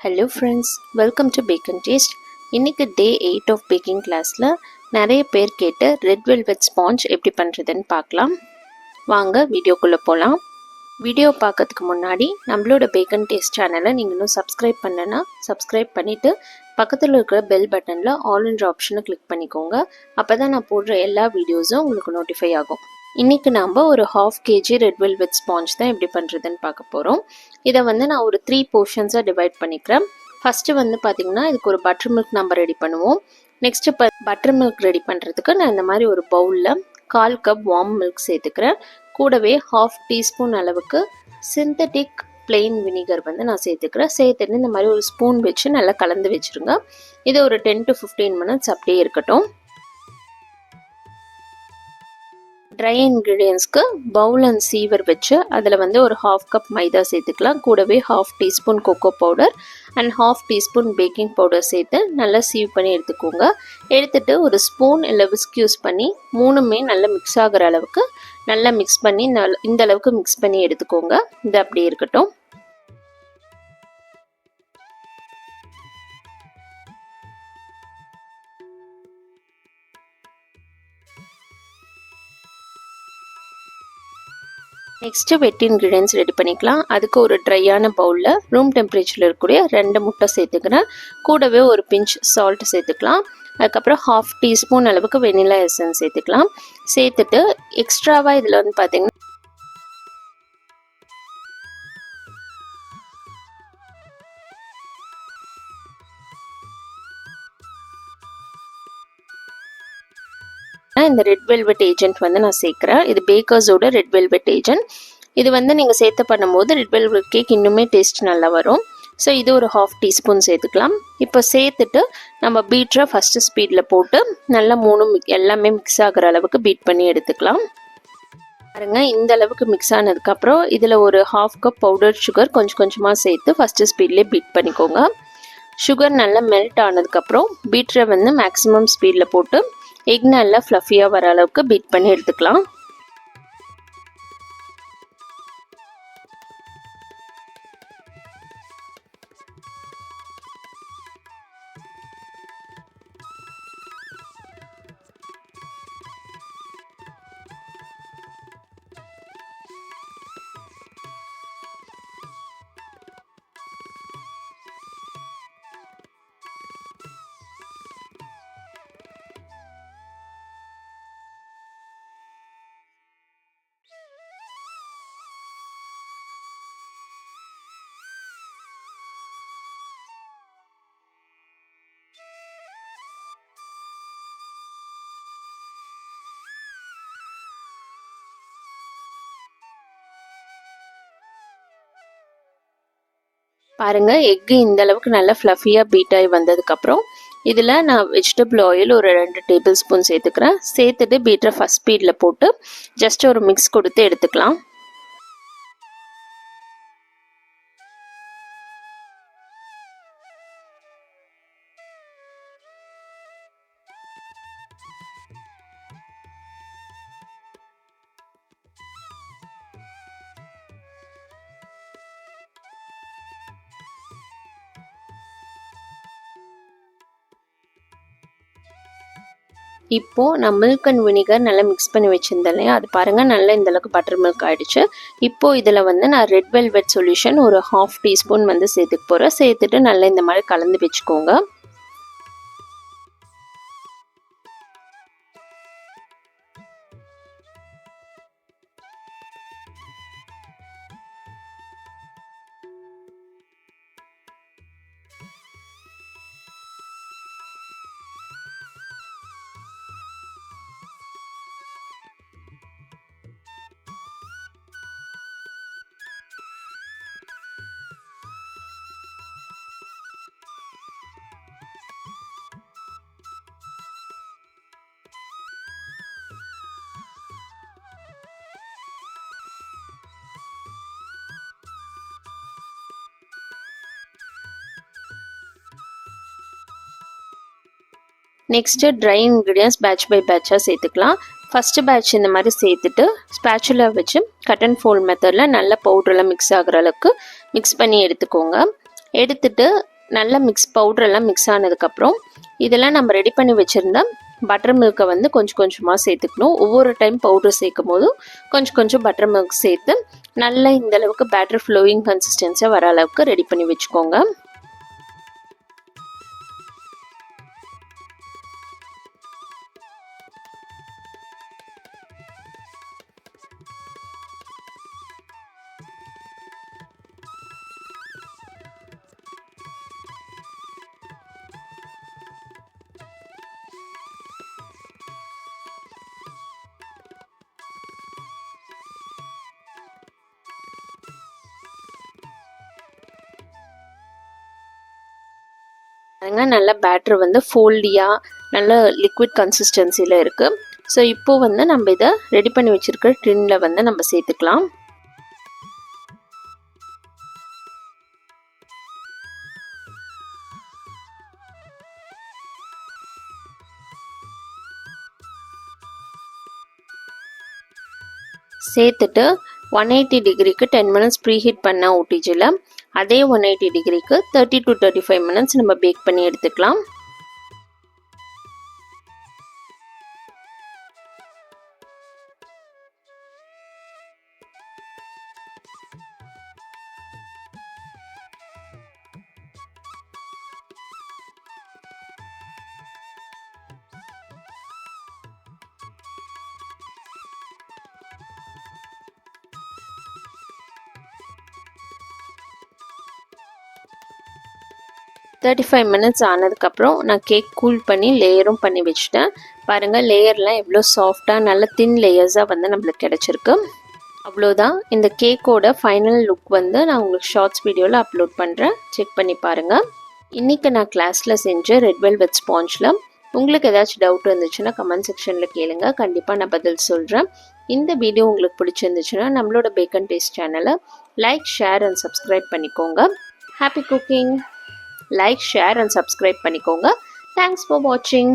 Hello friends, welcome to Bake and Taste. இன்னைக்கு டே 8 of packing கிளாஸில் நிறைய பேர் கேட்டு ரெட் வெல்வெட் ஸ்பாஞ்ச் எப்படி பண்ணுறதுன்னு பார்க்கலாம். வாங்க வீடியோக்குள்ளே போகலாம். வீடியோ பார்க்கறதுக்கு முன்னாடி நம்மளோட பேக் அண்ட் டேஸ்ட் சேனலை நீங்கள் இன்னும் சப்ஸ்கிரைப் பண்ணலன்னா சப்ஸ்கிரைப் பண்ணிவிட்டு பக்கத்தில் இருக்கிற பெல் பட்டனில் ஆல்ன்ற ஆப்ஷனை கிளிக் பண்ணிக்கோங்க. அப்போ தான் நான் போடுற எல்லா வீடியோஸும் உங்களுக்கு நோட்டிஃபை ஆகும். இன்றைக்கி நாம் ஒரு 1/2 kg ரெட் வெல்வெட் ஸ்பாஞ்ச் தான் எப்படி பண்ணுறதுன்னு பார்க்க போகிறோம். இதை நான் ஒரு 3 போர்ஷன்ஸாக டிவைட் பண்ணிக்கிறேன். ஃபஸ்ட்டு பார்த்திங்கன்னா இதுக்கு ஒரு பட்டர் மில்க் நம்ம ரெடி பண்ணுவோம். நெக்ஸ்ட்டு பட்டர் மில்க் ரெடி பண்ணுறதுக்கு நான் இந்த மாதிரி ஒரு பவுலில் 1/4 கப் வார்ம் மில்க் சேர்த்துக்கிறேன். கூடவே 1/2 டீஸ்பூன் அளவுக்கு சிந்தட்டிக் பிளெயின் வினிகர் நான் சேர்த்துக்கிறேன். சேர்த்துட்டு இந்த மாதிரி ஒரு ஸ்பூன் வச்சு நல்லா கலந்து வச்சுருங்க. இது ஒரு 10 to 15 minutes அப்படியே இருக்கட்டும். ட்ரை இன்க்ரீடியன்ஸ்க்கு பவுல் அண்ட் சீவர் வச்சு அதில் ஒரு 1/2 கப் மைதா சேர்த்துக்கலாம். கூடவே 1/2 teaspoon cocoa powder and 1/2 teaspoon baking powder சேர்த்து நல்லா சீவ் பண்ணி எடுத்துக்கோங்க. எடுத்துகிட்டு ஒரு ஸ்பூன் இல்லை விஸ்க் யூஸ் பண்ணி மூணுமே நல்லா மிக்ஸ் ஆகிற அளவுக்கு நல்லா மிக்ஸ் பண்ணி இந்த அளவுக்கு மிக்ஸ் பண்ணி எடுத்துக்கோங்க. இது அப்படியே இருக்கட்டும். நெக்ஸ்ட்டு வெட் இன்க்ரீடியன்ஸ் ரெடி பண்ணிக்கலாம். அதுக்கு ஒரு ட்ரையான பவுலில் ரூம் டெம்பரேச்சரில் இருக்கக்கூடிய 2 முட்டை சேர்த்துக்கிறேன். கூடவே ஒரு பிஞ்ச் சால்ட் சேர்த்துக்கலாம். அதுக்கப்புறம் 1/2 டீஸ்பூன் அளவுக்கு வெனிலா எசன்ஸ் சேர்த்துக்கலாம். சேர்த்துட்டு எக்ஸ்ட்ராவாக இதில் பார்த்தீங்கன்னா இந்த ரெட் வெல்வெட் ஏஜென்ட் நான் சேர்க்குறேன். இது பேக்கர்ஸோட ரெட் வெல்வெட் ஏஜென்ட். இது நீங்கள் சேர்த்து பண்ணும்போது ரெட் வெல்வெட் கேக் இன்னுமே டேஸ்ட் நல்லா வரும். ஸோ இது ஒரு 1/2 டீஸ்பூன் சேர்த்துக்கலாம். இப்போ சேர்த்துட்டு நம்ம பீட்டரை ஃபஸ்ட்டு ஸ்பீடில் போட்டு நல்லா எல்லாமே மிக்ஸ் ஆகிற அளவுக்கு பீட் பண்ணி எடுத்துக்கலாம். பாருங்க, இந்த அளவுக்கு மிக்ஸ் ஆனதுக்கப்புறம் இதில் ஒரு 1/2 கப் பவுடர் சுகர் கொஞ்சம் கொஞ்சமாக சேர்த்து ஃபஸ்ட்டு ஸ்பீட்லேயே பீட் பண்ணிக்கோங்க. சுகர் நல்லா மெல்ட் ஆனதுக்கப்புறம் பீட்டரை மேக்ஸிமம் ஸ்பீடில் போட்டு எக் நல்லா ஃப்ளஃபியாக வர அளவுக்கு பீட் பண்ணி எடுத்துக்கலாம். பாருங்க, எக்கு இந்த அளவுக்கு நல்லா ஃப்ளஃபியாக பீட் ஆகி வந்ததுக்கப்புறம் இதில் நான் வெஜிடபிள் ஆயில் ஒரு 2 டேபிள் ஸ்பூன் சேர்த்துக்கிறேன். சேர்த்துட்டு பீட்டரை ஃபஸ்ட் ஸ்பீடில் போட்டு ஜஸ்ட் ஒரு மிக்ஸ் கொடுத்து எடுத்துக்கலாம். இப்போது நான் மில்க் அண்ட் வினிகர் நல்லா மிக்ஸ் பண்ணி வச்சுருந்தேன் இல்லையா, அது பாருங்கள் நல்லா இந்தளவுக்கு பட்டர் மில்க் ஆகிடுச்சு. இப்போது இதில் நான் ரெட் வெல்வெட் சொல்யூஷன் ஒரு 1/2 டீஸ்பூன் சேர்த்துக்க போகிறேன். சேர்த்துட்டு நல்லா இந்த மாதிரி கலந்து வச்சுக்கோங்க. Next dry ingredients batch by பேட்சாக சேர்த்துக்கலாம். ஃபஸ்ட்டு பேட்ச் இந்த மாதிரி சேர்த்துட்டு ஸ்பேச்சுலா வச்சு கட் அண்ட் ஃபோல்ட் மெத்தடில் நல்ல பவுடரெல்லாம் மிக்ஸ் ஆகிற அளவுக்கு மிக்ஸ் பண்ணி எடுத்துக்கோங்க. எடுத்துட்டு நல்லா பவுடரெல்லாம் மிக்ஸ் ஆனதுக்கப்புறம் இதெல்லாம் நம்ம ரெடி பண்ணி வச்சுருந்த பட்டர் மில்கை வந்து கொஞ்சம் கொஞ்சமாக சேர்த்துக்கணும். ஒவ்வொரு டைம் பவுடர் சேர்க்கும் போதும் கொஞ்சம் கொஞ்சம் பட்டர் மில்க் சேர்த்து நல்லா இந்த அளவுக்கு பேட்டர் ஃப்ளோயிங் கன்சிஸ்டன்ஸாக வர அளவுக்கு ரெடி பண்ணி வச்சுக்கோங்க. நல்ல பேட்டர் வந்து ஃபோல்டியாக நல்ல லிக்விட் கன்சிஸ்டன்சியில் இருக்குது. ஸோ இப்போ வந்து நம்ம இதை ரெடி பண்ணி வச்சுருக்க டின்னில் வந்து நம்ம சேர்த்துக்கலாம். சேர்த்துட்டு 180 டிகிரிக்கு 10 மினிட்ஸ் ப்ரீஹீட் பண்ண ஓடிஜியில் அதே 180 டிகிரிக்கு 30 to 35 மினிட்ஸ் நம்ம பேக் பண்ணி எடுத்துக்கலாம். தேர்ட்டி 35 மினிட்ஸ் ஆனதுக்கப்புறம் நான் கேக் கூல் பண்ணி லேயரும் பண்ணி வச்சுட்டேன். பாருங்கள் லேயர்லாம் எவ்வளோ சாஃப்டாக நல்ல தின் லேயர்ஸாக வந்து நம்மளுக்கு கிடச்சிருக்கு. அவ்வளோதான். இந்த கேக்கோட ஃபைனல் லுக் வந்து நான் உங்களுக்கு ஷார்ட்ஸ் வீடியோவில் அப்லோட் பண்ணுறேன், செக் பண்ணி பாருங்கள். இன்றைக்கி நான் கிளாஸில் செஞ்ச ரெட் வெல்வெட் ஸ்பாஞ்சில் உங்களுக்கு ஏதாச்சும் டவுட் இருந்துச்சுன்னா கமெண்ட் செக்ஷனில் கேளுங்க, கண்டிப்பாக நான் பதில் சொல்கிறேன். இந்த வீடியோ உங்களுக்கு பிடிச்சிருந்துச்சுன்னா நம்மளோட பேக்கன் டேஸ்ட் சேனலை லைக், ஷேர் அண்ட் சப்ஸ்கிரைப் பண்ணிக்கோங்க. Happy cooking! Like, share and subscribe பண்ணிக்கோங்க. தேங்க்ஸ் ஃபார் வாட்சிங்.